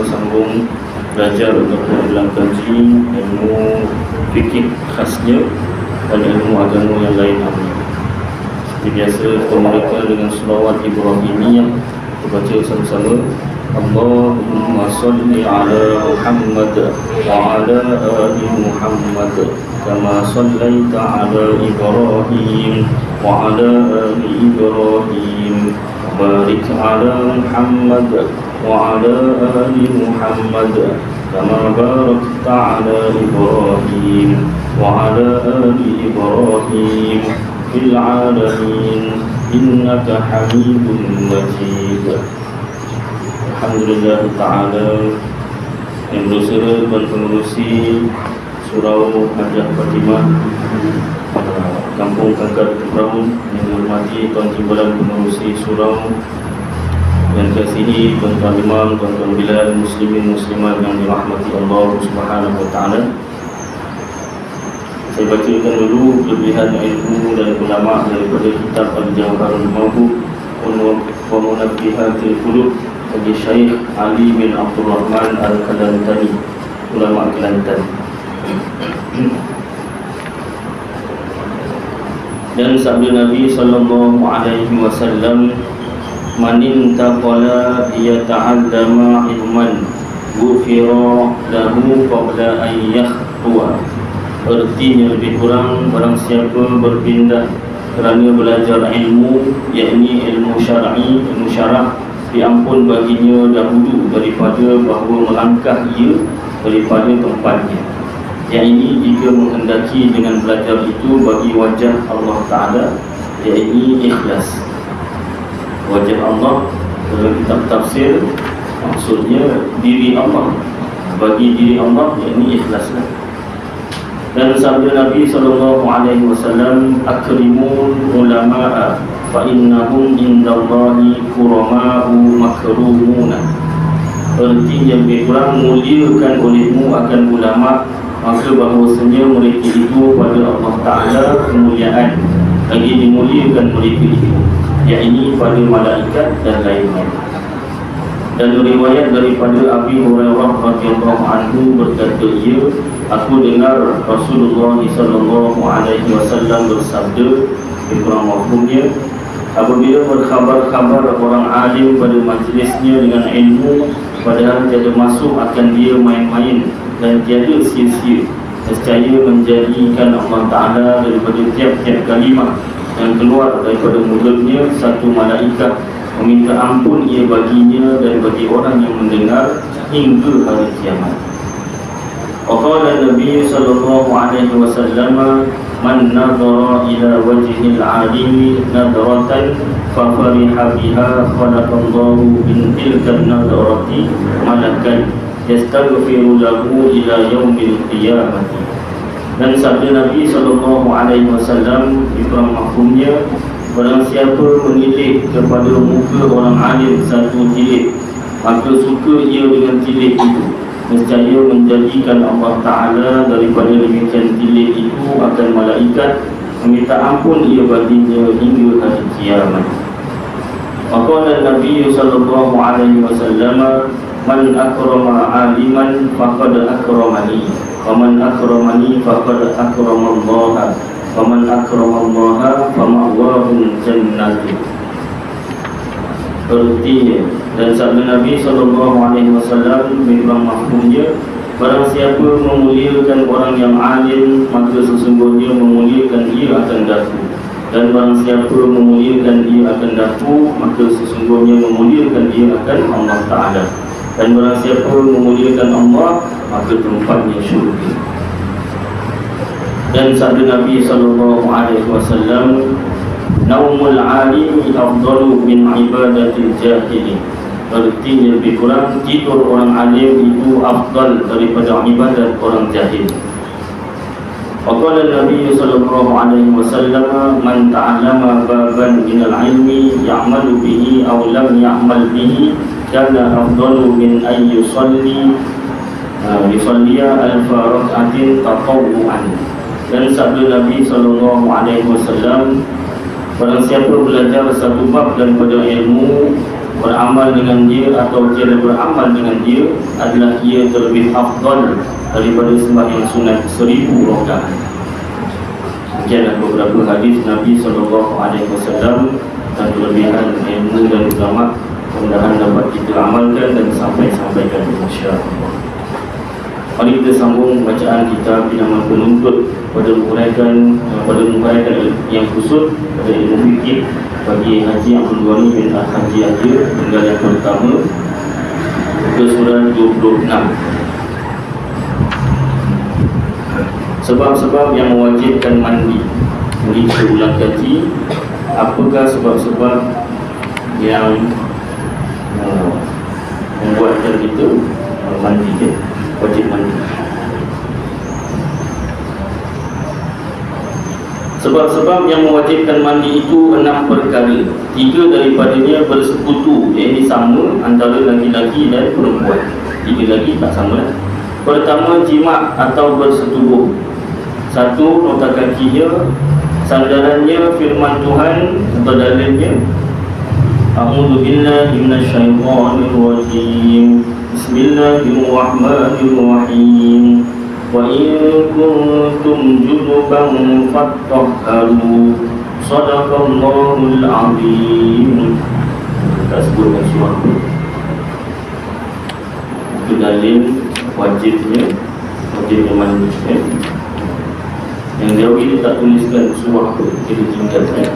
sambung belajar untuk dalam kaji ilmu fikih khasnya dan ilmu agama yang lain. Seperti biasa kita mulakan dengan selawat Ibrahimiyah, kita baca sama-sama. Allahumma salli ala Muhammad wa ala ali Muhammad kama sallaita ala Ibrahim wa ala ali Ibrahim, barik ala Muhammad wa ala ali Muhammad kama barakta ala Ibrahim wa ala ali Ibrahim fil alamin innaka Hamidum Majid. Alhamdulillah Ta'ala yang bersama Tuan Pengurusi Surau Hajah Fatimah Kampung Kangkar Perahu, yang menghormati Tuan Timbalan Pengurusi Surau, yang kasih Tuan-Tuan Imam, Tuan-Tuan Bilal, Muslimin Muslimat yang dirahmati Allah Subhanahu Wa Ta'ala. Saya bacakan dulu kelebihan ilmu dan ulama daripada kitab Al-Jawharul Mawhub wa Munabbihatil Qulub bagi Syekh Ali bin Abdul Rahman Al-Kalantani, ulama Kelantan. Dan sabda Nabi sallallahu alaihi wasallam, man intaqala yata'allama ilman ghufira lahu qabla an yakhtuwa. Artinya lebih kurang, barang siapa berpindah kerana belajar ilmu, yakni ilmu syar'i, ilmu syarah, diampun baginya dahulu daripada bahawa melangkah ia daripada tempatnya. Yang ini jika menghendaki dengan belajar itu bagi wajah Allah Ta'ala, yakni ikhlas. Wajah Allah dalam kitab tafsir maksudnya diri Allah, bagi diri Allah, yakni ikhlaslah. Dan sabda Nabi SAW, akrimul ulama'a fa innahum indallahi kurama'u makrumuna. Artinya lebih kurang, muliakan olehmu akan ulama, maka bahawasanya mereka itu pada Allah Ta'ala kemuliaan, lagi dimuliakan mereka itu, yakni pada malaikat dan lainnya. Dan riwayat daripada Abi Hurairah radhiyallahu anhu berkata, ia aku dengar Rasulullah sallallahu alaihi wasallam bersabda, kurang mafhumnya, apabila berkhabar-khabar orang alim pada majlisnya dengan ilmu, padahal tiada masuk akan dia main-main dan tiada sia-sia, nescaya menjadikan Allah Ta'ala daripada tiap-tiap kalimah yang keluar daripada mulutnya satu malaikat meminta ampun ia baginya dan bagi orang yang mendengar hingga hari kiamat. Qala Nabi sallallahu alaihi wasallam, man nadhara ila wajhil alimi nadratan fa fariha biha khalaqallahu min tilka nadrati malakan yastaghfiru lahu ila yaumil qiyamah. Dan sabda Nabi sallallahu alaihi wasallam ibrahim mafhumnya, barang siapa menilik kepada muka orang alim satu tilik, maka suka ia dengan tilik itu, nescaya menjadikan Allah Ta'ala daripada demikian tilik itu akan malaikat meminta ampun ia baginya hingga hari kiamat. Maka Nabi sallallahu alaihi wasallam, man akrama aliman faqad akramani, wa man akramani faqad akramallaha, faman akramallaha fama'wahum jannatu. Artinya, dan sabda Nabi SAW memang mafhumnya, barang siapa memuliakan orang yang alim, maka sesungguhnya memuliakan ia akan daku. Dan barang siapa memuliakan ia akan daku, maka sesungguhnya memuliakan ia akan Allah Ta'ala. Dan barang siapa memuliakan Allah, maka tempatnya syurga. Dan sabda Nabi SAW, naumul alimi afdalu min ibadatil jahili. Artinya lebih kurang, tidur orang alim itu afdal daripada ibadat orang jahil. Waqala Nabi SAW, man ta'allama baban minal ilmi ya'malu bihi aw lam ya'mal bihi kana afdalu min an yusalliya alfa rak'atin tatawwu'an. Dan sabda Nabi SAW, barang siapa belajar satu bab daripada ilmu, beramal dengan dia atau tiada beramal dengan dia adalah ia terlebih afdal daripada sembahyang sunat 1000 rakaat. Demikianlah beberapa hadis Nabi SAW dan kelebihan ilmu dan ulama. Mudah-mudahan dapat kita amalkan dan sampaikan insya-Allah. Mari kita sambung bacaan kitab Pinaman Penuntut pada menguraikan yang khusus pada ilmu fikih bagi Haji Abdul Ghani bin Al-Haji Akhir tinggal yang pertama ke surah 26. Sebab-sebab yang mewajibkan mandi. Ini kita ulang kaji. Apakah sebab-sebab yang membuatkan kita mandi, wajib mandi? Sebab-sebab yang mewajibkan mandi itu 6 perkara. 3 daripadanya bersekutu, iaitu sama antara laki-laki dan perempuan. 3 lagi tak sama. Pertama, jima' atau bersetubuh. 1. Nota kakinya. Sandarannya firman Tuhan atau dalilnya, A'udzu billahi minasyaitonir rajim. Bismillahirrahmanirrahim. Wa in kuntum junuban fattahharu. Shadaqallahul azim. Kita sebutkan surah itu dalil wajibnya mandi. Yang jauh ini tak tuliskan surah tu, kita tinggalkan.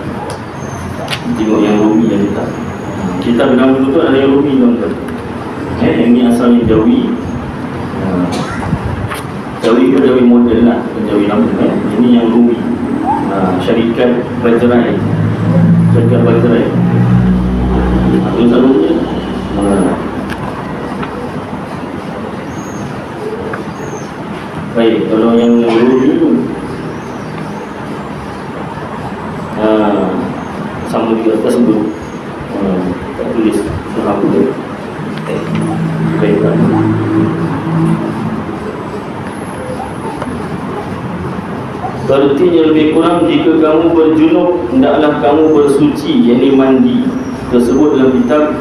Tengok yang Rumi yang kita. Kita bilang dulu tu ada yang Rumi tuan-tuan. Yang ni asalnya Jawi. Jawi ke Jawi model lah, bukan Jawi lama. Ini yang Rumi. Syarikat Baterai. Itu selalunya. Baik, kalau yang Rumi sama juga tersebut, tak tulis surah apa. Baiklah. Berartinya lebih kurang jika kamu berjunub, hendaklah kamu bersuci, yakni mandi. Tersebut dalam kitab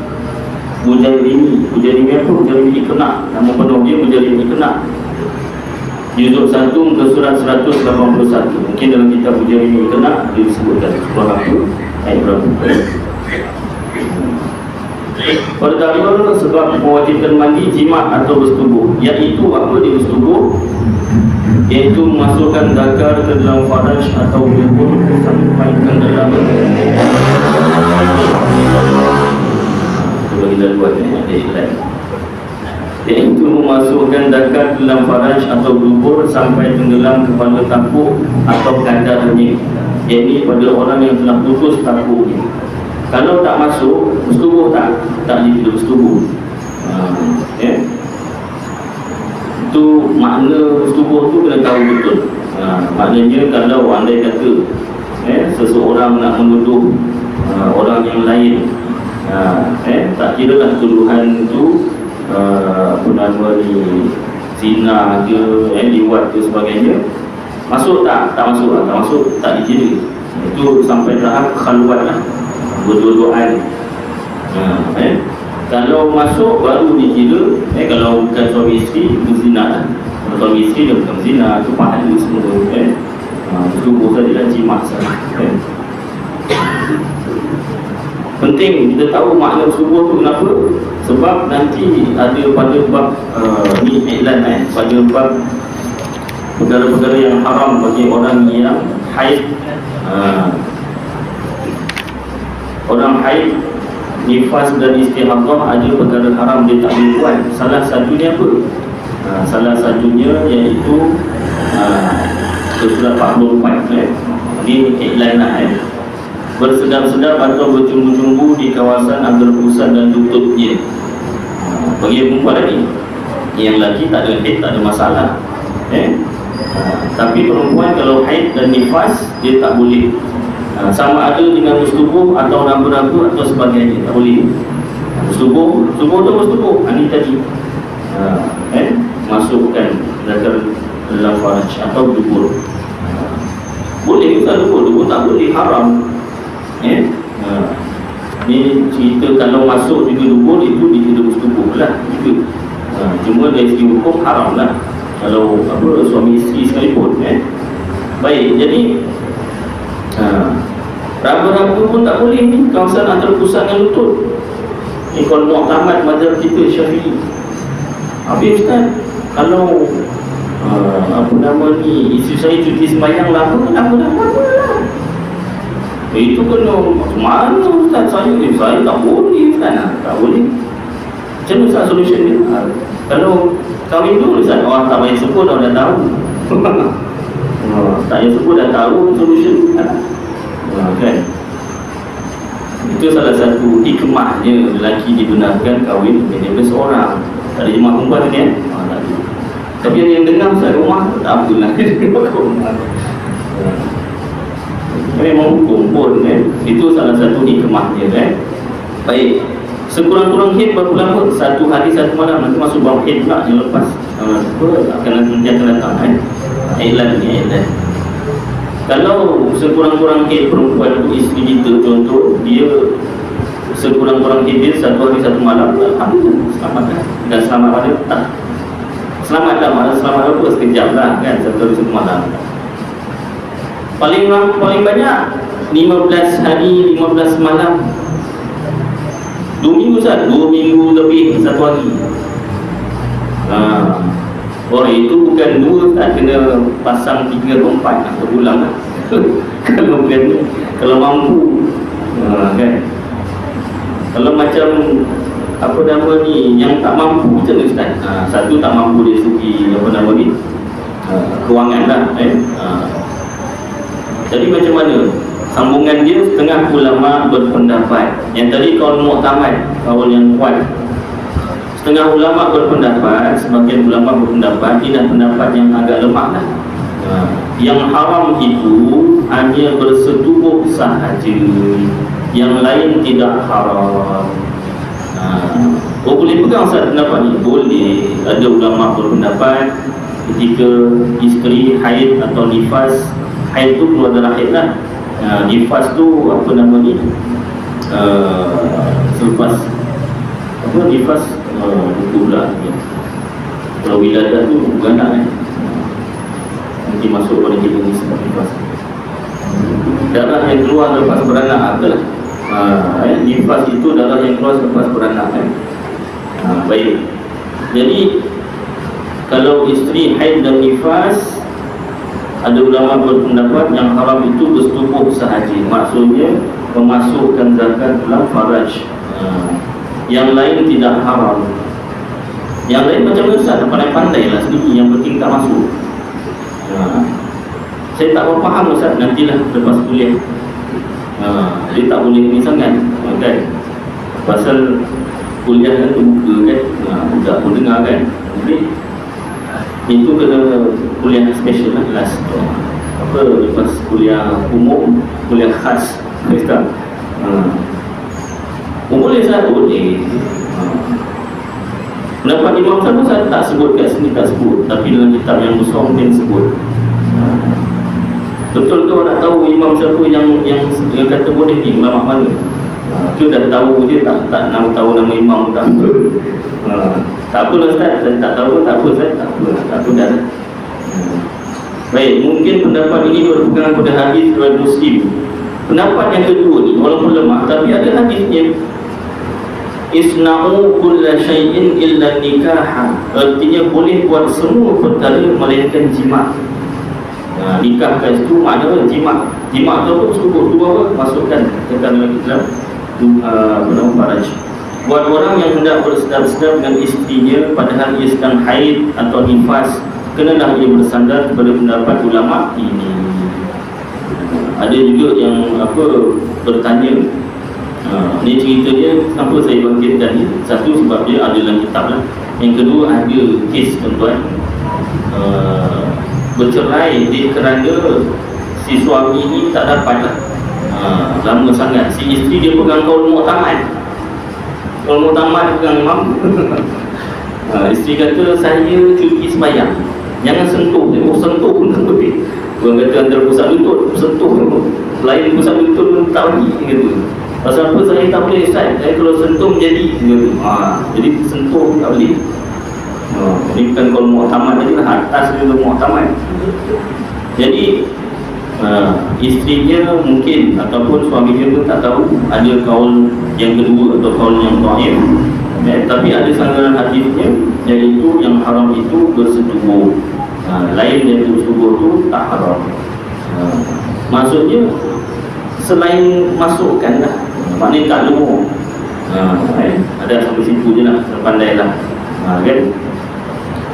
Mujairimi. Mujairimi apa? Mujairimi Iqna'. Nama penuh dia Mujairimi Iqna'. Juzuk 1 muka surat 181. Mungkin dalam kitab Mujairimi Iqna' disebutkan surah apa, ayat berapa. Pertama, sebab mewajibkan mandi jima' atau bersetubuh. Iaitu apa dia bersetubuh? Iaitu memasukkan zakar ke dalam faraj atau dubur sampai ke dalam. Itu bagi laluan ada iklan. Iaitu memasukkan zakar ke dalam faraj atau dubur sampai tenggelam kepala takuk atau kadarnya. Iaitu pada orang yang telah putus takuknya. Kalau tak masuk, bersetubuh tak tidak bersetubuh. Itu makna bersetubuh tu kena tahu betul. Maknanya kalau andai kata seseorang nak menuduh orang yang lain, tak kira lah tuduhan tu apa nama ni, zina ke, liwat ke sebagainya, masuk tak masuk tak dikira. Itu sampai tahap khalwat lah, berdua-duaan. Kalau masuk baru dikira. Kalau bukan suami isteri, itu zina lah. Kalau suami isteri dia bukan zina, itu pahala semua. Itu bukan dia jima' sahaja. Penting kita tahu makna subuh tu kenapa. Sebab nanti ada pada bab ni iklan pada bab perkara-perkara yang haram bagi orang yang haid. Orang haid, nifas dan istihadah, ada perkara haram dia tak boleh buat. Salah satunya apa? Salah satunya iaitu surat 44. Ini iklan lah. Bersedap-sedap atau bercumbu-cumbu di kawasan antara pusat dan tutupnya. Bagi perempuan lagi, yang lelaki tak ada haid, tak ada masalah. Tapi perempuan kalau haid dan nifas, dia tak boleh. Sama ada dengan bersetubuh atau raba-raba atau sebagainya, tak boleh. Bersetubuh tu bersetubuh. Ini tadi masukkan zakar dalam faraj atau dubur. Boleh juga dubur tak boleh, haram. Ni cerita kalau masuk juga dubur itu dikira bersetubuh lah gitu. Cuma dari segi hukum haram lah kalau suami isteri sekalipun Baik, jadi raba-raba pun tak boleh ni, kawasan antara pusat dengan lutut ni. Kalau mu'tamad mazhab kita Syafi'i. Habis Ustaz, kalau isteri saya cuti sembahyang lama lah. Itu kena macam mana Ustaz? Saya tak boleh Ustaz. Tak boleh. Macam mana Ustaz solution dia? Kalau kahwin dulu Ustaz, orang tak payah sebut dah tahu. Tak payah sebut dah tahu solution kan? Itu salah satu hikmahnya lelaki dibenarkan kahwin dengan seorang. Tak ada jemaah perempuan ni kan? Tak ada. Tapi ada yang dengar Ustaz rumah, tak apalah. Memang hukum pun itu salah satu hikmahnya Baik, sekurang-kurang haid berapa lama? 1 hari 1 malam. Nanti masuk bawah haid pula yang lepas akan datang Iklan ni iklan. Kalau sekurang-kurang haid perempuan itu isteri kita, contoh dia sekurang-kurang haid dia 1 hari 1 malam, alhamdulillah selamat kan? Dan selamat pada tak selamat tak malam, selamat apa sekejap lah kan, 1 hari 1 malam. Paling banyak 15 hari 15 malam. 2 minggu Ustaz, 2 minggu lebih 1 hari. Orang itu bukan 2 Ustaz, kena pasang 3 atau 4 atau ulang lah. Kalau mampu kan. Kalau macam yang tak mampu macam mana Ustaz? Satu tak mampu dari segi kewangan lah Jadi macam mana? Sambungan dia, setengah ulama berpendapat. Yang tadi kaul mu'tamad, kaul yang kuat. Setengah ulama berpendapat, sebagian ulama berpendapat, ini pendapat yang agak lemah lah. Yang haram itu hanya bersetubuh sahaja, yang lain tidak haram. Boleh pegang Ustaz pendapat ni? Boleh. Ada ulama berpendapat ketika isteri haid atau nifas. Haid tu keluar darah haid lah. Nifas tu selepas nifas itu pula. Kalau wiladah tu beranak nanti masuk pada kita ni sebab nifas. Darah yang keluar lepas beranak adalah nifas itu darah yang keluar lepas beranak Baik. Jadi kalau isteri haid dan nifas, ada ulama berpendapat yang haram itu bersetubuh sahaja. Maksudnya memasukkan zakat dalam faraj. Yang lain tidak haram. Yang lain macam Ustaz, pandai-pandai lah sedikit, yang penting tak masuk. Saya tak faham Ustaz, nantilah lepas kuliah. Jadi tak boleh ni sangat kan. Pasal kuliah kan terbuka kan, budak pun dengar kan. Jadi itu kena kuliah special lah, kelas lepas kuliah umum, kuliah khas kita. Boleh Ustaz? Boleh. Pendapat Imam Syafi'i saya tak sebut kat sini, tak sebut, tapi dalam kitab yang besar mungkin sebut. Betul tu nak tahu Imam Syafi'i yang kata boleh ni ulama mana? Tu dah tahu dia, tak nak tahu nama imam tak apa. Tak apa lah Ustaz, saya tak tahu, tak apa Ustaz, tak apa dah. Baik, mungkin pendapat ini berpegang pada hadis riwayat Muslim. Pendapat yang kedua ni walaupun lemah, tapi ada hadisnya. Isna'u kulla syai'in illa nikah. Artinya boleh buat semua perkara melainkan jima'. Nikahkan itu maknanya jima'. Jima' tu apa? Sebut dua apa? Masukkan tekan dalam Islam bernama faraj. Buat orang yang hendak bersedap-sedap dengan istrinya padahal ia sedang haid atau nifas, kenalah ia bersandar kepada pendapat ulama ini. Ada juga yang bertanya, ni cerita dia kenapa saya bangkitkan ni. Satu sebab dia ada dalam kitab lah. Yang kedua ada kes tuan-tuan, bercerai dia kerana si suami ni tak dapat lah, lama sangat. Si isteri dia pegang kaul mu'tamad. Kaul mu'tamad pegang imam. Isteri kata saya cuti sembahyang, jangan sentuh dia. Sentuh pun tak boleh. Orang kata antara pusat lutut, sentuh lain pusat lutut pun tak lagi gitu. Pasal apa saya tak boleh Ustaz? Saya kalau sentuh jadi jadi sentuh tak boleh. Ini bukan kalau mu'tamad tadi lah, atas dia mu'tamad. Jadi isterinya mungkin ataupun suami dia pun tak tahu ada kaul yang kedua atau kaul yang dhaif, tapi ada sandaran hadisnya, iaitu yang haram itu bersetubuh, lain dari bersetubuh tu tak haram. Maksudnya selain masukkan lah, maknanya tak lumur. Ada sampai situ je lah, pandai lah. Kan?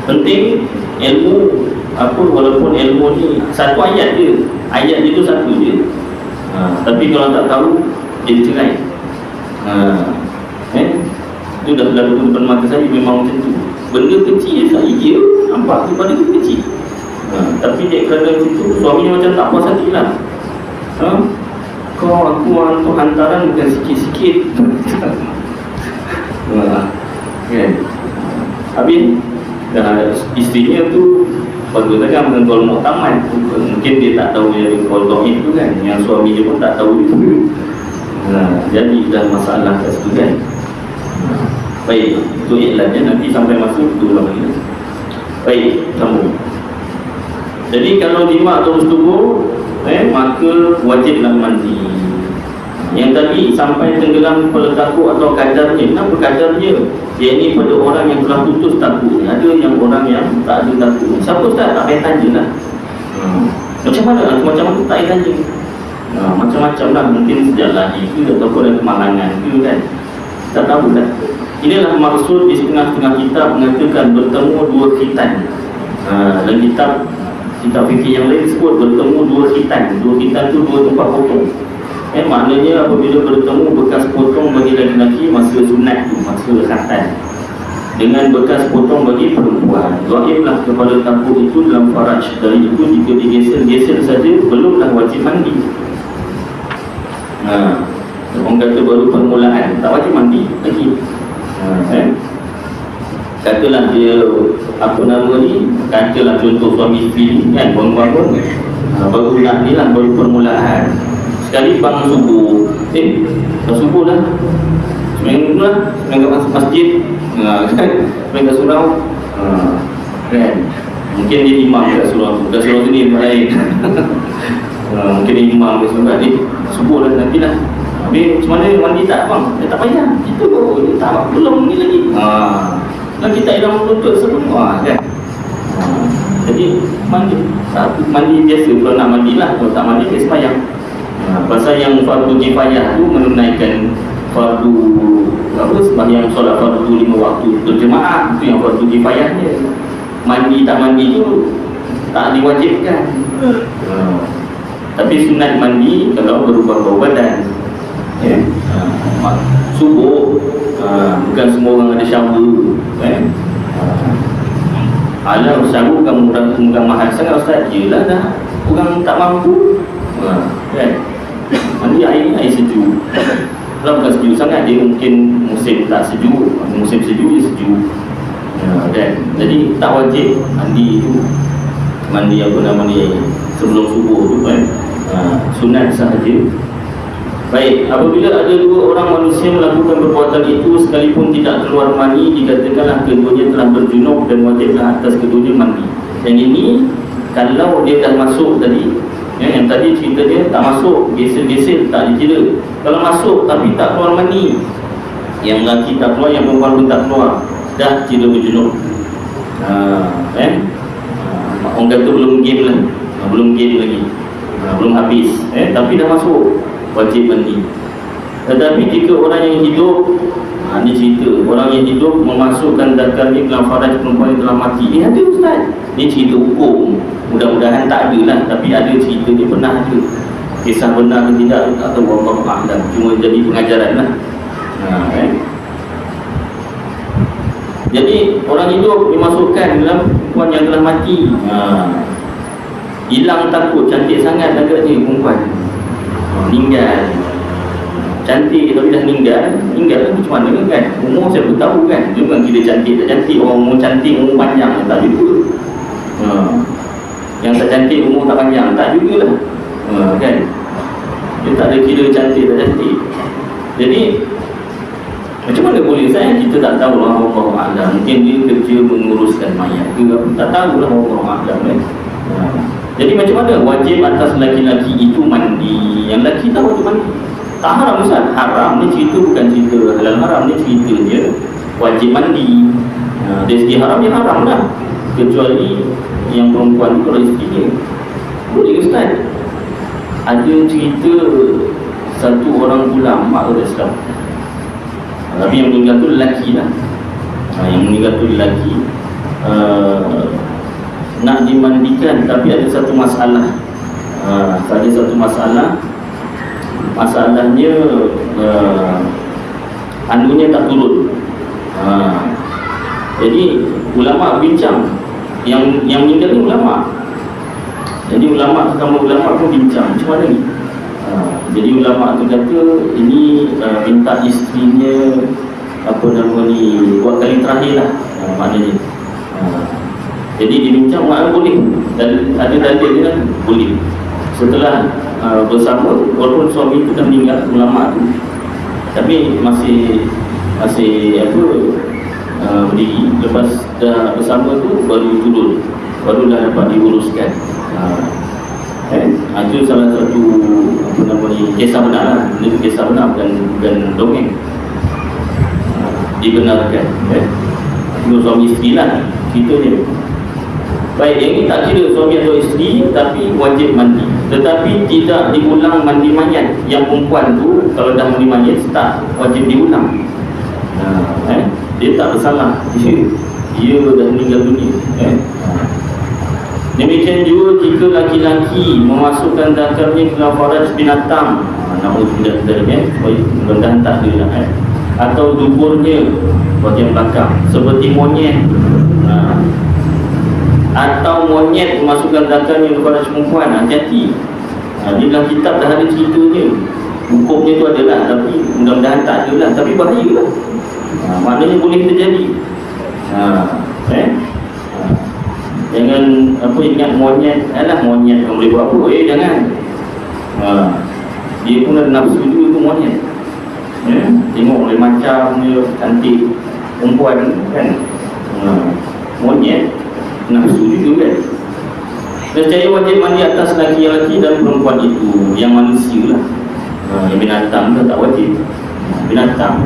Penting ilmu apa, walaupun ilmu ni satu ayat je, ayat itu satu je, tapi kalau tak tahu jadi cerai. Itu dah berlaku depan mata saya, memang macam tu. Benda kecil saya nampak tu pada kecil, tapi dia kerana situ suaminya macam tak puas hati lah. Kau aku hantu hantaran bukan sikit-sikit. Kan? Habis isterinya tu patut kan dengan kaul mu'tamad. Mungkin dia tak tahu yang kaul dhaif tu kan, yang suami dia pun tak tahu itu. Jadi dah masalah kat situ kan. Baik, itu iklannya, nanti sampai masuk tu ulang lagi. Baik, sambung. Jadi kalau jima atau bersetubuh, maka wajiblah mandi. Yang tadi sampai tenggelam kepala takut atau kadarnya. Kenapa kadarnya? Dia ni pada orang yang telah putus takut. Ada yang orang yang tak ada takut. Siapa Ustaz? Tak payah tanya lah. Macam mana? Macam-macam tak payah tanya. Macam-macam lah. Mungkin sejak lahir ke ataupun ada kemalangan ke kan. Tak tahu lah. Inilah maksud di setengah-setengah kitab mengatakan bertemu dua khitan. Dan kitab fikir yang lain sebut bertemu dua khitan. Dua khitan tu dua tempat potong. Maknanya apabila bertemu bekas potong bagi lelaki masa sunat tu, masa khatan, dengan bekas potong bagi perempuan, dhaiflah kepala takut itu dalam faraj. Dari itu jika digeser-geser saja belumlah wajib mandi. Orang kata baru permulaan tak wajib mandi lagi. Katalah dia apa nama ni, katalah contoh suami isteri kan, bangun-bangun baru nak ni lah, baru permulaan. Sekali bangun subuh, dah subuh dah, seminggu lah, seminggu masuk masjid, kan, seminggu surau, kan, mungkin dia imam kat surau tu, kat surau sini lain. Mungkin dia imam kat surau ni, subuh dah nanti lah. Habis macam mana mandi tak bang? Tak payah, itu dia tak, belum ni lagi. Lagi tak ada menuntut semua kan. Jadi mandi biasa, kalau nak mandi lah, kalau tak mandi dia sembahyang. Pasal yang fardu kifayah tu menunaikan fardu sembahyang solat fardu 5 waktu berjemaah, itu yang fardu kifayahnya. Mandi tak mandi tu tak diwajibkan. Tapi sunat mandi kalau berubah bau badan. Subuh bukan semua orang ada shower kan. Alah shower bukan mahal sangat Ustaz. Yelah dah, orang tak mampu kan. Mandi air sejuk. Kalau bukan sejuk sangat, dia mungkin musim tak sejuk, musim sejuk dia sejuk kan. Jadi tak wajib mandi tu, mandi apa nama ni sebelum subuh tu kan. Sunat sahaja. Baik, apabila ada dua orang manusia melakukan perbuatan itu sekalipun tidak keluar mani, dikatakanlah keduanya telah berjunub dan wajiblah atas keduanya mandi. Yang ini kalau dia dah masuk tadi, yang tadi cerita dia tak masuk, geser-geser tak dikira. Kalau masuk tapi tak keluar mani, yang lelaki tak keluar, yang perempuan pun tak keluar, dah kira berjunub. Orang kata belum game lah, belum game lagi, belum habis, tapi dah masuk, wajib mandi. Tetapi jika orang yang hidup, ini cerita orang yang hidup memasukkan zakarnya dalam faraj perempuan yang telah mati. Ada Ustaz, ini cerita hukum, mudah-mudahan tak ada lah, tapi ada cerita dia pernah ada. Kisah benar ke tidak tak tahu, wallahu a'lam, cuma jadi pengajaran lah. Jadi orang hidup dimasukkan dalam perempuan yang telah mati. Hilang takut, cantik sangat agaknya perempuan, meninggal, cantik tapi dah meninggal macam mana kan? Umur siapa tahu kan? Dia bukan kira cantik tak cantik. Orang umur cantik, umur panjang tak juga. Yang tak cantik umur tak panjang tak jugalah. Kan? Dia tak ada kira cantik tak cantik. Jadi macam mana boleh saya? Kita tak tahu lah, Allah A'lam. Mungkin dia kerja menguruskan mayat ke apa, tak tahu lah, Allah A'lam kan. Jadi macam mana wajib atas lelaki-lelaki itu mandi? Yang lelaki tahu tu mandi. Tak haram Ustaz. Haram ni cerita bukan cerita halal haram, ni cerita dia wajib mandi. Dari segi haram dia haram lah. Kecuali yang perempuan tu kalau isteri dia. Boleh Ustaz? Ada cerita satu orang ulama orang Islam. Tapi yang meninggal tu lelaki lah. Yang meninggal tu lelaki, nak dimandikan, tapi ada satu masalah. Ada satu masalah. Masalahnya anunya tak turun. Jadi ulama bincang. Yang meninggal ni ulama. Jadi ulama pun bincang macam mana ni. Jadi ulama tu kata ini minta isterinya apa nama ni buat kali terakhir lah, maknanya. Jadi dibincang maknanya boleh, dan ada dalil dia kan boleh. Setelah bersama, walaupun suami itu dah meninggal, ulama tu, tapi masih berdiri. Lepas dah bersama tu baru turun, barulah dapat diuruskan. Itu salah satu apa nama ni, kisah benar lah. Ini kisah benar, bukan dongeng. Dibenarkan. Itu suami isteri lah ceritanya. Baik, yang ini tak kira suami atau isteri, tapi wajib mandi. Tetapi tidak diulang mandi mayat. Yang perempuan tu kalau dah mandi mayat tak wajib diulang. Dia tak bersalah. Dia dah meninggal dunia. Demikian juga jika laki-laki memasukkan zakarnya ke dalam faraj binatang, na'udzubillah supaya mudah-mudahan tak ada lah, atau duburnya bahagian belakang seperti monyet, atau monyet memasukkan zakarnya ke faraj perempuan, hati-hati. Di dalam kitab dah ada ceritanya, hukumnya tu adalah, tapi mudah-mudahan tak ada lah, tapi bahaya lah. Maknanya boleh terjadi. Jangan ingat monyet, monyet kan boleh buat apa? Jangan. Dia pun ada nafsu juga tu monyet. Tengok oleh macam dia cantik perempuan kan. Monyet nafsu juga kan. Nescaya wajib mandi atas laki-laki dan perempuan itu, yang manusia lah. Yang binatang tu tak wajib. Binatang.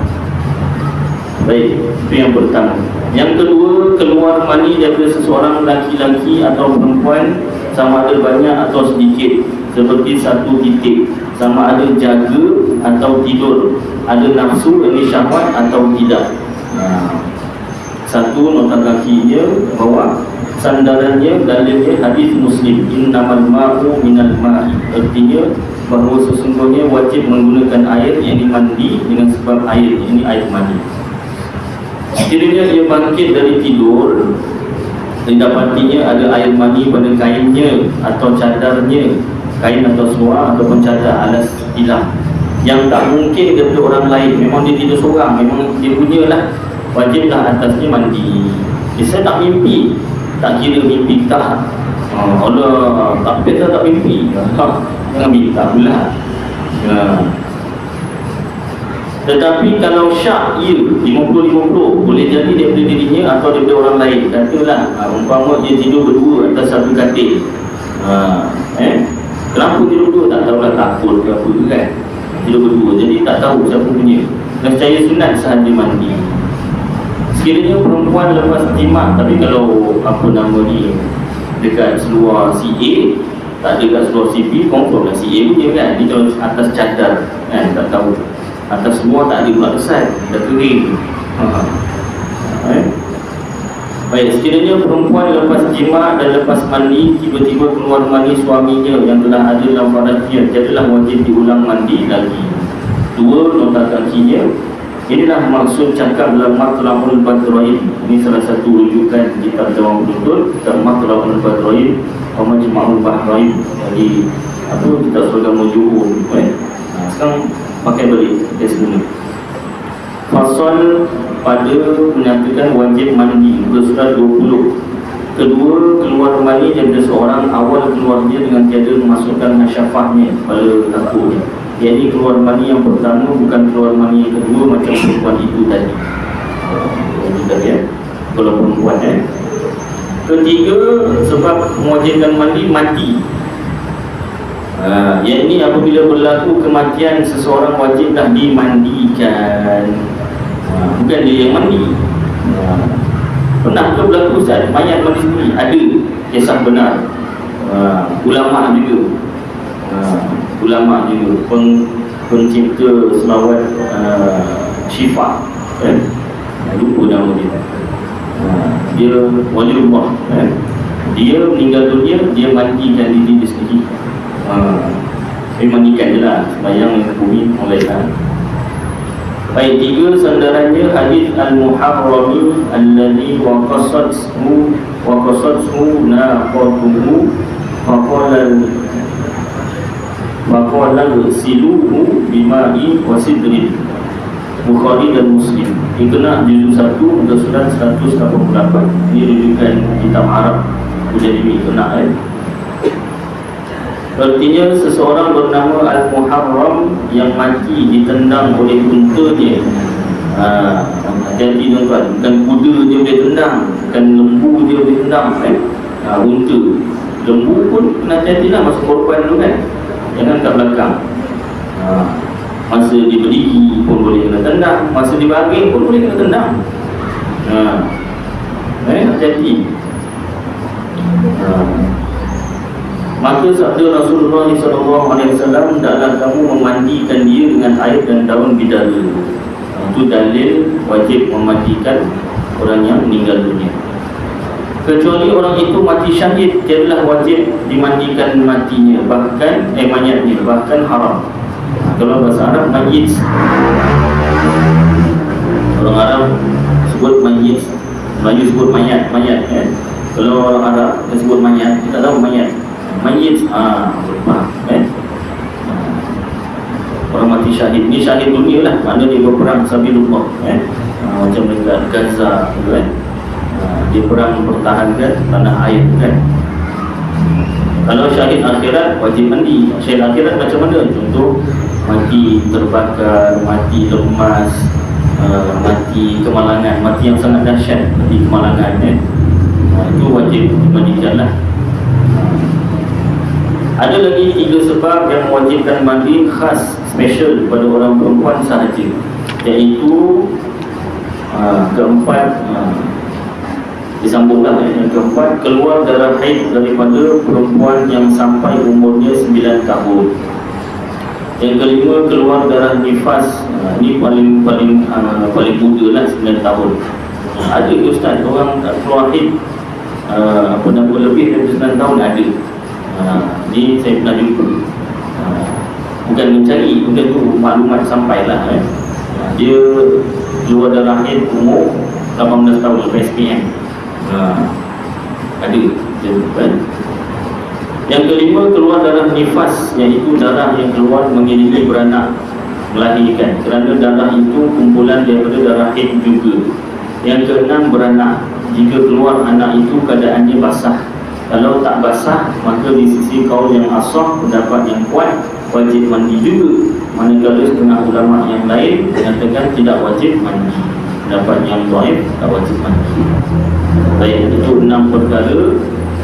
Baik, itu yang pertama. Yang kedua, keluar mani daripada seseorang laki-laki atau perempuan, sama ada banyak atau sedikit, seperti satu titik, sama ada jaga atau tidur, ada nafsu, ini syahwat atau tidak. Satu nota kakinya bawah, sandarannya dalilnya hadis Muslim, innamal ma'u minal ma'i, artinya bahawa sesungguhnya wajib menggunakan air yang dimandi dengan sebab air, ini air mani. Sekiranya dia bangkit dari tidur, didapatinya ada air mani pada kainnya atau cadarnya, kain atau seluar ataupun cadar alas tilam, yang tak mungkin daripada orang lain, memang dia tidur seorang, memang dia punyalah, wajiblah atasnya mandi. Saya tak mimpi, tak kira mimpi tak. Allah tak betul tak mimpi. Jangan minta pula. Tetapi kalau syak ia 50-50, boleh jadi daripada dirinya atau daripada orang lain. Katalah umpama dia tidur berdua atas satu katil. Kenapa tidur berdua? Tak tahulah, takut ke apa kan. Tidur berdua, jadi tak tahu siapa punya. Nescaya sunat sahaja mandi. Sekiranya perempuan lepas jimat, tapi kalau apa nama ni dekat seluar CA, tak ada dekat seluar CB, confirm lah CA punya kan. Dia kalau atas cadar kan, tak tahu. Atas semua tak ada pula kesat, dah kering. Baik, sekiranya perempuan lepas jima dan lepas mandi tiba-tiba keluar mani suaminya yang telah ada dalam farajnya, jadilah wajib diulang mandi lagi. Dua nota kakinya. Inilah maksud cakap dalam Matlabul Badroin. Ini salah satu rujukan kitab Jawab Betul, kitab Matlabul Badroin, Majma'ul Bahrain. Jadi kita surga Mujuhur. Sekarang pakai balik dari semula. Fasal pada menyatakan wajib mandi, surat 20. Kedua, keluar mani daripada seorang awal keluarnya dengan tiada memasukkan nasyafahnya pada dapurnya. Jadi keluar mani yang pertama bukan keluar mani yang kedua macam perempuan itu tadi. Jadi tadi kalau perempuan Ketiga, sebab mewajibkan mandi mati. Yang ini apabila berlaku kematian seseorang wajiblah dimandikan. Bukan dia yang mandi. Pernah ke berlaku Ustaz mayat mandi sendiri? Ada, kisah benar. Ulama juga pencipta selawat Syifa, lupa nama dia. Dia waliullah, dia meninggal dunia, dia mandikan diri dia sendiri. Dia mandikan je lah, sembahyang bumi mulaikan. Baik, tiga sandarannya hadis al-muharrami alladhi waqasathu naqatuhu faqala siluhu bima'i wa sidrin. Bukhari dan Muslim. Ikna juzuk 1 muka surat 188. Ini rujukan kitab Arab. Jadi ikna artinya seseorang bernama Al-Muharram yang mati ditendang oleh untanya. Hati-hati tuan-tuan, bukan kuda dia boleh tendang, bukan lembu dia boleh tendang, unta. Lembu pun kena hati-hatilah masuk korban tu kan. Jangan kat belakang. Masa dia berdiri pun boleh kena tendang, masa dia baring pun boleh kena tendang. Hati-hati. Maka sabda Rasulullah SAW, hendaklah kamu memandikan dia dengan air dan daun bidara. Itu dalil wajib memandikan orang yang meninggal dunia. Kecuali orang itu mati syahid, tiadalah wajib dimandikan matinya, bahkan mayatnya, bahkan haram. Kalau bahasa Arab mayit, orang Arab sebut mayit, Melayu sebut mayat. Kalau orang Arab dia sebut mayat, kita tahu mayat. Orang mati syahid, ni syahid dunia lah, maknanya dia berperang sabilillah, macam dekat Gaza kan. Dia perang mempertahankan tanah air kan. Kalau syahid akhirat wajib mandi. Syahid akhirat macam mana? Contoh mati terbakar, mati lemas, mati kemalangan, mati yang sangat dahsyat, mati kemalangan itu wajib dimandikan lah. Ada lagi 3 sebab yang mewajibkan mandi khas, special kepada orang perempuan sahaja, iaitu keempat, disambunglah yang keempat, keluar darah haid daripada perempuan yang sampai umurnya 9 tahun. Yang kelima, keluar darah nifas. Ini paling muda lah, 9 tahun. Ada ke Ustaz orang keluar haid lebih dari 9 tahun? Ada. Ini saya pernah jumpa. Bukan mencari, benda tu maklumat sampailah. Dia keluar darah haid umur 18 tahun lepas SPM. Ada kan? Yang kelima, keluar darah nifas, iaitu darah yang keluar mengiringi beranak, melahirkan, kerana darah itu kumpulan daripada darah haid juga. Yang keenam, beranak. Jika keluar anak itu keadaannya basah. Kalau tak basah, maka di sisi kaul yang asah, pendapat yang kuat, wajib mandi juga. Manakala setengah ulama yang lain menyatakan tidak wajib mandi. Pendapat yang dhaif, tak wajib mandi. Baik, itu 6 perkara.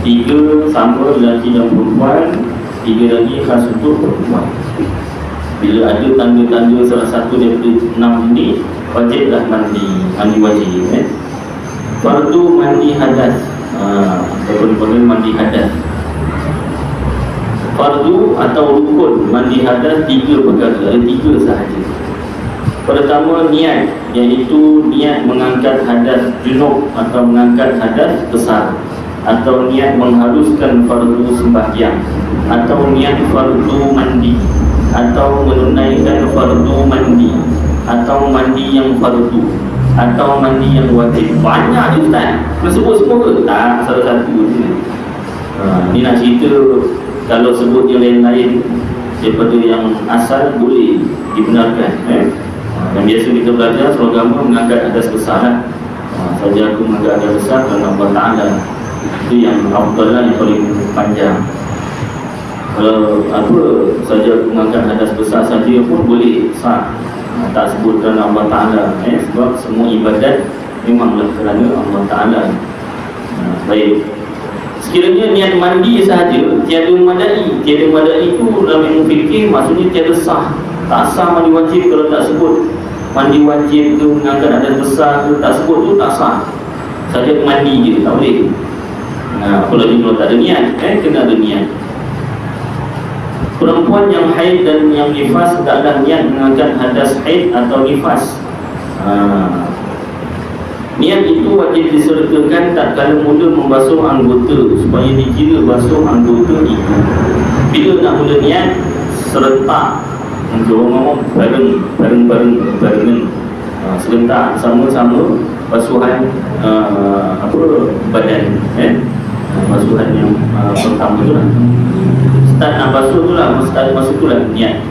3 sama lelaki dan perempuan, 3 lagi khas untuk perempuan. Bila ada tanda-tanda salah satu daripada 6 ini, wajiblah mandi wajib. Fardu mandi hadas, ataupun mandi hadas. Fardu atau rukun mandi hadas 3 perkara, ada 3 sahaja. Pertama, niat, iaitu niat mengangkat hadas junub atau mengangkat hadas besar, atau niat mengharuskan fardu sembahyang, atau niat fardu mandi, atau menunaikan fardu mandi, atau mandi yang fardu, atau mandi yang wajib. Banyak je Ustaz, nak sebut semua ke? Tak, salah satu je. Ni nak cerita, kalau sebut yang lain-lain daripada yang asal boleh dibenarkan. Yang biasa kita belajar soal agama mengangkat hadas besar lah. Saja aku mengangkat hadas besar kerana Allah Ta'ala, itu yang afdal lah, yang paling panjang. Kalau apa saja mengangkat hadas besar saja pun boleh sah, tak sebut kerana Allah Ta'ala, sebab semua ibadat memanglah kerana Allah Ta'ala. Baik, sekiranya niat mandi sahaja, tiada madai. Tiada madai itu dalam ilmu fikir maksudnya tiada sah. Tak sah mandi wajib kalau tak sebut mandi wajib tu, mengangkat hadas besar tu, tak sebut tu tak sah. Saja mandi je, tak boleh. Apalagi kalau tak ada niat, kena ada niat. Perempuan yang haid dan yang nifas taklah niat mengangkat hadas haid atau nifas. Niat itu wajib disertakan tak kala mula membasuh anggota, supaya dikira basuh anggota itu. Bila nak mula niat, serentak. Orang ngomong bareng-bareng serentak, sama-sama basuhan badan, basuhan yang pertama tu lah. Start nak basuh tu lah, start basuh tu lah niat.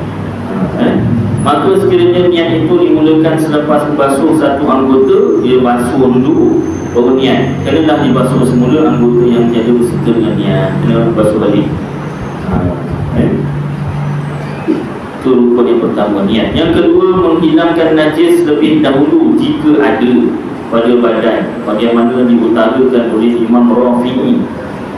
Maka sekiranya niat itu dimulakan selepas membasuh satu anggota, dia basuh dulu baru niat. Kenalah dibasuh semula anggota yang tiada berserta dengan niat, kena basuh balik. Itu rukun yang pertama, niat. Yang kedua, menghilangkan najis lebih dahulu jika ada pada badan, bagaimana diutarakan oleh Imam Rafi'i.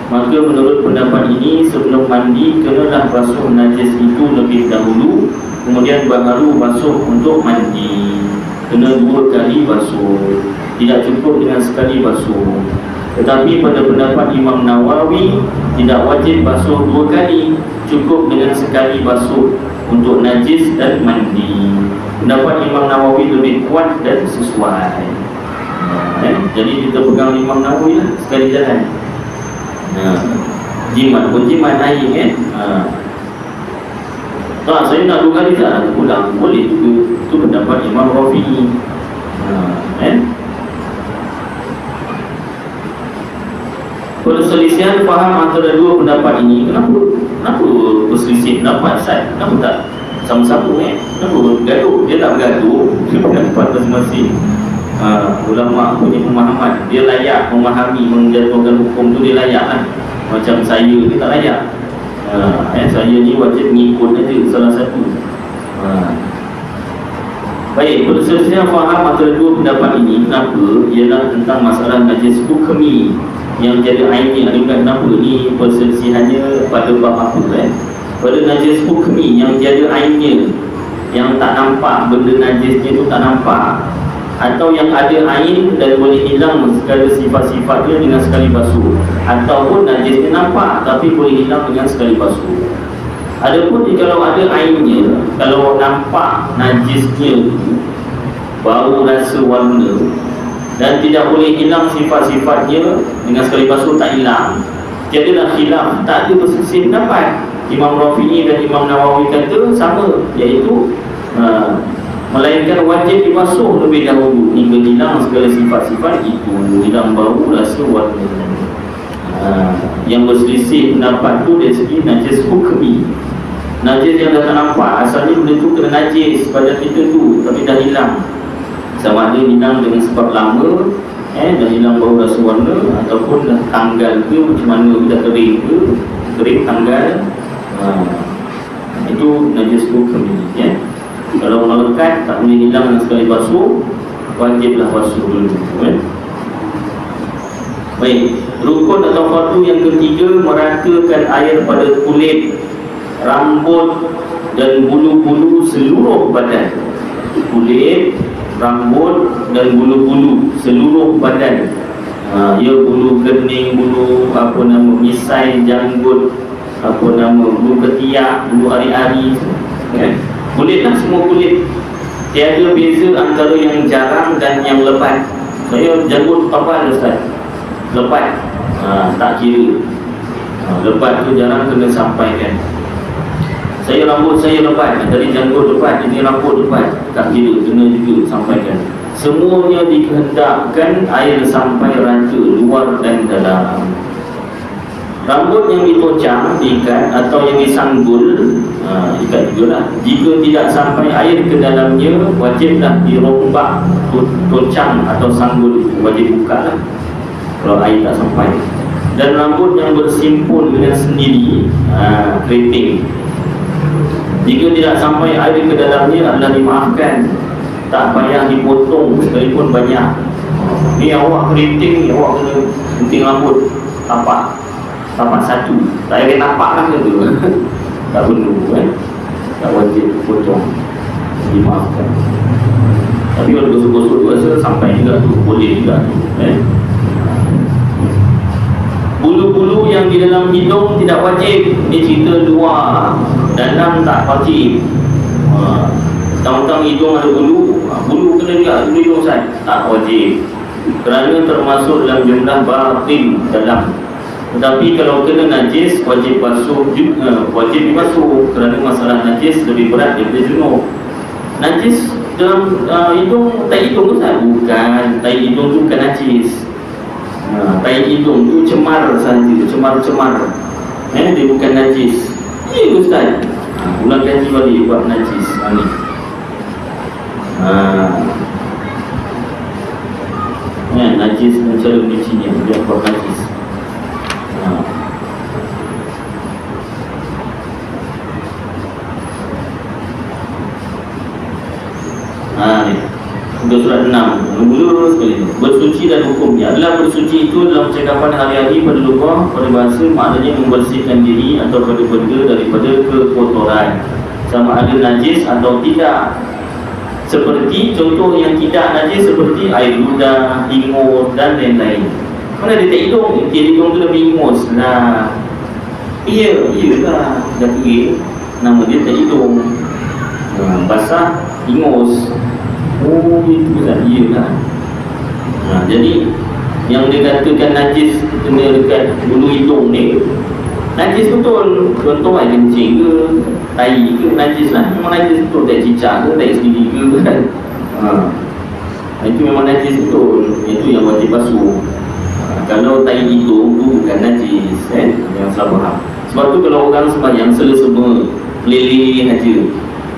Maka menurut pendapat ini, sebelum mandi kenalah basuh najis itu lebih dahulu, kemudian baru basuh untuk mandi. Kena 2 kali basuh, tidak cukup dengan sekali basuh. Tetapi pada pendapat Imam Nawawi, tidak wajib basuh 2 kali, cukup dengan sekali basuh untuk najis dan mandi. Pendapat Imam Nawawi lebih kuat dan sesuai. Jadi kita pegang Imam Nawawi lah, sekali jalan. Jimat pun jimat air tak, saya nak 2 kali tak pulang, boleh juga. Itu pendapat Imam Rafi'i. Perselisihan faham antara 2 pendapat ini. Kenapa perselisih pendapat, Ustaz? Kenapa tak sama-sama? Kenapa bergaduh? Dia tak bergaduh, dia pendapat masing-masing. Ulama punya pemahaman, dia layak memahami, menjatuhkan hukum tu dia layak kan. Macam saya ni tak layak. Saya ni wajib mengikut aja salah satu. Baik, perselisihan faham antara 2 pendapat ini. Kenapa? Ialah tentang masalah najis hukmi yang jadi ainnya. Adakah kenapa ni perselisihannya pada bab apa Pada najis hukmi yang jadi ainnya, yang tak nampak, benda najisnya tu tak nampak, atau yang ada air dan boleh hilang segala sifat-sifatnya dengan sekali basuh, ataupun najisnya nampak tapi boleh hilang dengan sekali basuh. Adapun kalau ada airnya, kalau nampak najisnya, bau, rasa, warna, dan tidak boleh hilang sifat-sifatnya dengan sekali basuh, tak hilang, tiadalah khilaf, tak ada perselisihan pendapat. Imam Rafi'i dan Imam Nawawi kata sama, iaitu melainkan wajib dibasuh lebih dahulu hingga hilang segala sifat-sifat itu, hilang bau, rasa, warna. Yang berselisih pendapat tu dari segi najis hukmi. Najis yang dah tak nampak, asalnya benda tu kena najis pada kita tu, tapi dah hilang. Sama ada hilang dengan sebab lama, dah hilang bau, rasa, warna, ataupun dah tanggal ke, macam mana, dah kering ke, kering tanggal. Itu najis hukmi, Kalau melekat tak boleh hilang dengan sekali basuh, wajiblah basuh dulu. Baik, rukun atau fardu yang ketiga, meratakan air pada kulit, rambut dan bulu-bulu seluruh badan. Kulit, rambut dan bulu-bulu seluruh badan. Ya, bulu kening, bulu misai, janggut, bulu ketiak, bulu ari-ari, Kulitlah semua kulit. Tiada beza antara yang jarang dan yang lebat. Saya janggut tebal, Ustaz, lebat, tak kira. Lebat tu jarang kena sampaikan. Saya rambut saya lebat, tadi janggut lebat, ini rambut lebat, tak kira, kena juga sampaikan. Semuanya dikehendakkan air sampai rata, luar dan dalam. Rambut yang ditocang, diikat atau yang disanggul, ikat juga lah. Jika tidak sampai air ke dalamnya, wajiblah dirombak tocang atau sanggul itu, wajib buka lah kalau air tak sampai. dan rambut yang bersimpul dengan sendiri, keriting. Jika tidak sampai air ke dalamnya adalah dimaafkan, tak payah dipotong sekalipun banyak. Ni awak keriting, awak kena gunting rambut tapak satu, tak payah tapak lah ke tu. Tak perlu tak wajib potong, dimaafkan. Tapi kalau gosok-gosok tu rasa sampai juga tu, boleh juga tu. Bulu-bulu yang di dalam hidung tidak wajib. Ini cerita luar, dalam tak wajib. Tentang hidung ada bulu, bulu kena juga, bulu hidung sah, tak wajib, kerana termasuk dalam jumlah batin dalam. Tetapi kalau kena najis, wajib basuh juga, wajib dibasuh, kerana masalah najis lebih berat daripada junub. Najis dalam hidung, tai hidung tu sah? Bukan, tai hidung tu bukan najis. Tai hidung tu cemar sahaja, cemar-cemar. Dia bukan najis. Ya Ustaz, ulang kaji balik buat najis. Ni najis cara mencinya, dia buat najis. Ni untuk surat 6 mula sekali. Bersuci dan hukumnya adalah bersuci itu dalam percakapan hari-hari pada lughah, pada bahasa maknanya membersihkan diri atau pada benda daripada kekotoran, sama ada najis atau tidak. Seperti contoh yang tidak najis seperti air ludah, ingus dan lain-lain. Mana dia tak hidung, hidung tu lebih ingus lah. Iyalah, dah kering, nama dia tak hidung. Basah, ingus. Oh, itu tak iyalah. Jadi yang dia katakan najis kena dekat bulu hidung ni, najis betul. Contoh air kencing ke, tai ke, najis lah. Memang najis betul, tak cicak ke, tak sendiri ke kan. Itu memang najis betul. Itu yang wajib basuh. Kalau tai hidung tu bukan najis kan, yang salah faham. Sebab tu kalau orang sembahyang selesema meleleh aja,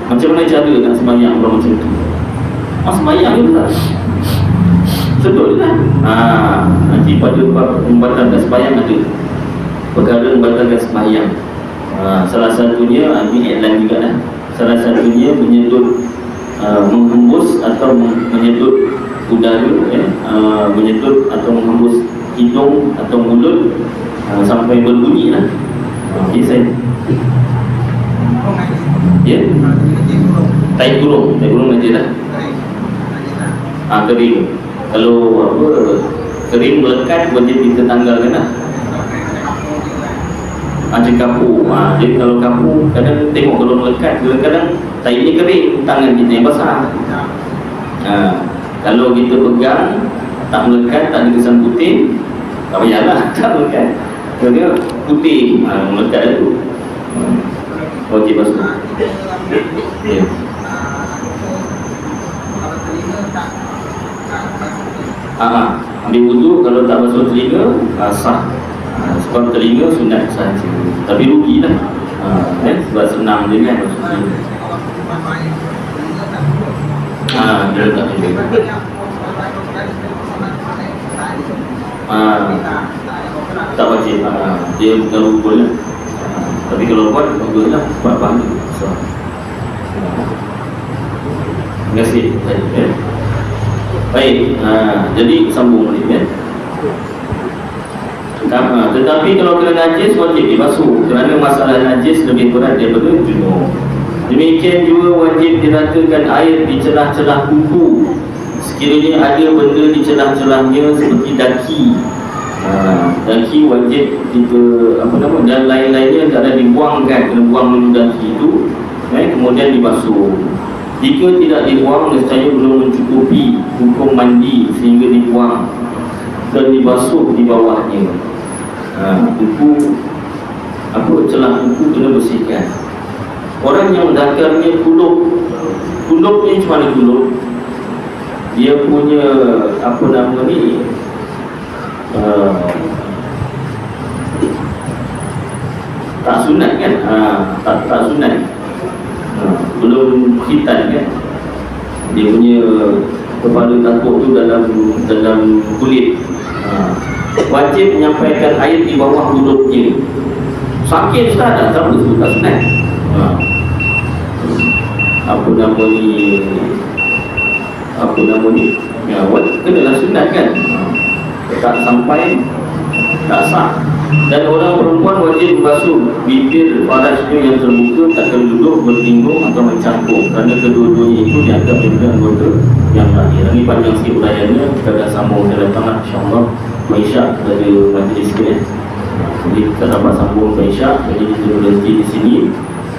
macam mana cara nak sembahyang kalau macam tu? Sembahyang je lah, sedut lah. Nanti pada membatalkan sembahyang ada perkara membatalkan sembahyang. Salah satunya, ini iklan juga lah. Salah satunya menyedut, menghembus atau menyedut udara, menyedut atau menghembus hidung atau mulut sampai berbunyi lah. Saya tai kurung aja lah. Kering. Kalau kering melekat, wajib kita tanggalkan lah. Macam kapu. Jadi kalau kapu, kadang tengok kalau melekat, kadang-kadang tai ni kering, tangan kita yang basah. Kalau kita pegang tak melekat, tak ada kesan putih, tak payahlah, tak melekat. Kalau dia putih, melekat tu, wajib basuh. Ambil wudu kalau tak basuh telinga, sah. Sebab telinga sunat sahaja, tapi rugilah. Sebab senang je kan basuh telinga. Dia letak telinga. Tak wajib. Dia bukan rukun lah. Tapi kalau buat, bagus lah. Buat faham. Terima kasih. Baik, jadi sambung balik kan. Tetapi kalau kena najis, wajib dibasuh, kerana masalah najis lebih berat daripada junub. Demikian juga wajib diratakan air di celah-celah kuku sekiranya ada benda di celah-celahnya seperti daki. Daki wajib kita dan lain-lainnya tak ada dibuangkan, kena buang dulu daki itu, kemudian dibasuh. Jika tidak dibuang, nescaya belum mencukupi hukum mandi sehingga dibuang dan dibasuh di bawahnya. Kuku, celah kuku kena bersihkan. Orang yang dakarnya kulup ni macam mana kulup? Dia punya tak sunat kan? Tak sunat. Belum khitan kan, dia punya kepala takut tu dalam kulit. wajib menyampaikan air di bawah mulutnya. Sakit Ustaz, tak apa tak senang. Apa nama ni ya, kenalah sunat kan. Tak sampai tak sah. Dan orang perempuan wajib membasuh bibir parasnya yang terbuka, tak kena duduk, bertinggung atau mencampur, kerana kedua-duanya itu dianggap juga anggota yang lahir. Ini panjang sikit uraiannya, kita akan sambung ke datang insyaAllah Maisyak dari majlis ni. Jadi kita dapat sambung Maisyak, jadi kita berhenti di sini.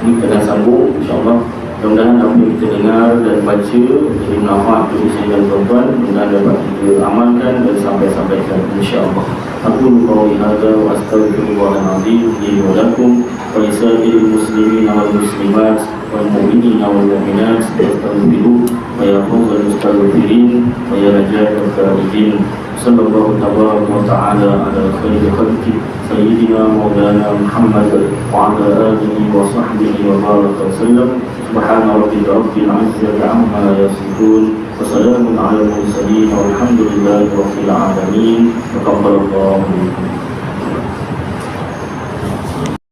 Ini kita akan sambung insyaAllah. Mudah-mudahan apa yang kita dengar dan baca jadi manfaat untuk isteri dan tuan-tuan, mudah-mudahan dapat kita amalkan dan sampaikan insyaAllah. Aku qauli hadza wa astaghfirullahal-azim li wa lakum wa lisa'iril muslimin wal muslimat wal mu'minin wal mu'minat astaghfiruhu wa yaqul mustaghfirin wa yarja'ul karim. Sallallahu tabaraka wa ta'ala ala khairi khalqi sayyidina maulana Muhammad wa ala alihi wa sahbihi wa baraka wa sallam. Subhana rabbika rabbil izzati amma yasifun wa salamun ala al-mursalin walhamdulillahi rabbil alamin. Taqabbalallahu minkum.